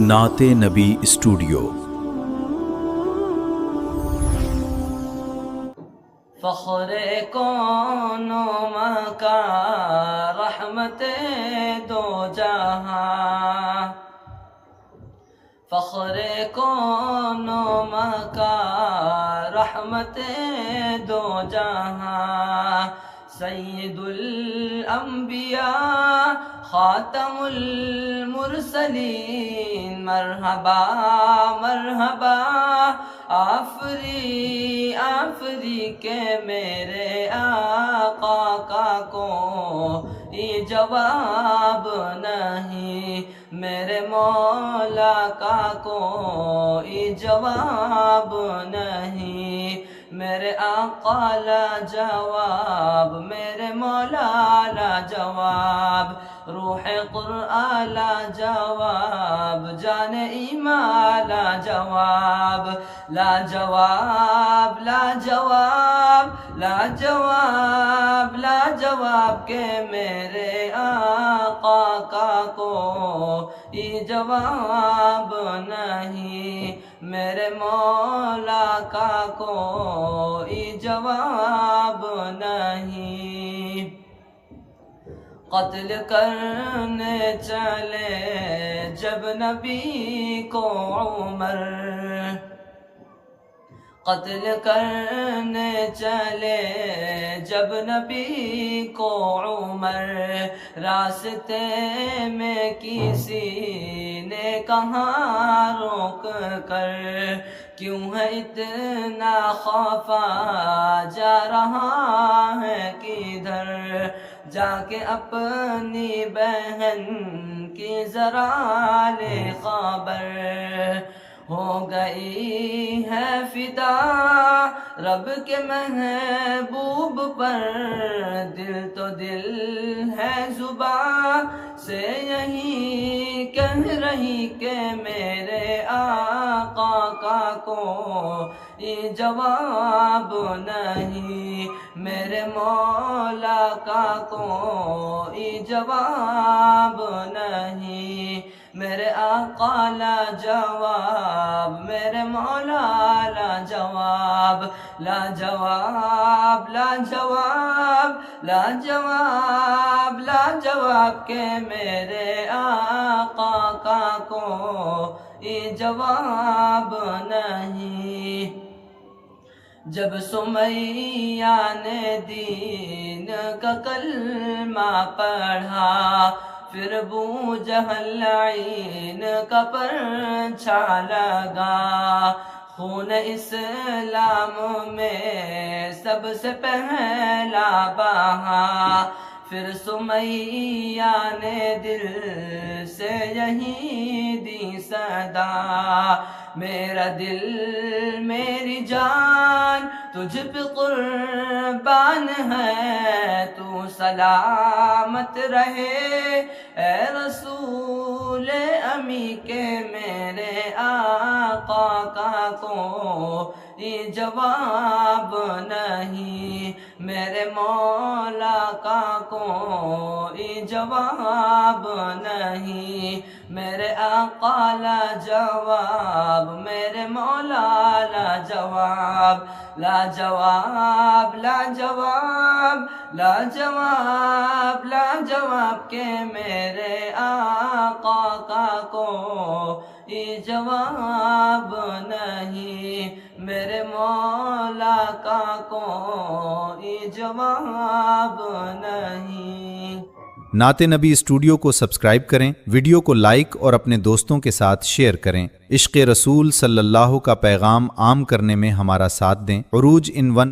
نعت نبی اسٹوڈیو۔ فخر کون و مکان رحمت دو جہاں، فخر کون و مکان رحمت دو جہاں، سید الانبیاء خاتم المرسلین، مرحبا مرحبا آفری آفری کے میرے آقا کا کوئی جواب نہیں، میرے مولا کا کوئی جواب نہیں، میرے آقا لا جواب، میرے مولا لا جواب، روح قرآن لا جواب، جان ایمان لا جواب، لا جواب لا جواب لا جواب لا جواب کہ میرے آقا کا کوئی جواب نہیں، میرے مولا کا کوئی جواب نہیں۔ قتل کرنے چلے جب نبی کو عمر، قتل کرنے چلے جب نبی کو عمر، راستے میں کسی نے کہاں روک کر، کیوں ہے اتنا خفا جا رہا ہے کدھر، جا کے اپنی بہن کی ذرا لے خبر، ہو گئی ہے فدا رب کے محبوب پر، دل تو دل ہے زبان سے یہی کہہ رہی کہ میرے آقا کا کوئی جواب نہیں، میرے مولا کا کوئی جواب نہیں، میرے آقا لا جواب، میرے مولا لا جواب، لا جواب لا جواب لا جواب لا جواب کہ میرے آقا کا کوئی جواب نہیں۔ جب سمیہ نے دین کا کلمہ پڑھا، پھر ابو جہل لعین کا پرچا لگا، خون اسلام میں سب سے پہلا بہا، پھر سمیہ نے دل سے یہی دی صدا، میرا دل میری جان تجھ پہ قربان ہے، تو سلامت رہے اے رسول امی کہ میرے آقا کا کوئی جواب نہیں، میرے مولا کا کوئی جواب نہیں، میرے آقا لا جواب، میرے مولا لا جواب، لا جواب لا جواب لا جواب لا جواب کہ میرے آقا کا کوئی جواب نہیں، میرے مولا کا کوئی جواب نہیں۔ نعت نبی اسٹوڈیو کو سبسکرائب کریں، ویڈیو کو لائک اور اپنے دوستوں کے ساتھ شیئر کریں، عشق رسول صلی اللہ کا پیغام عام کرنے میں ہمارا ساتھ دیں۔ عروج ان 1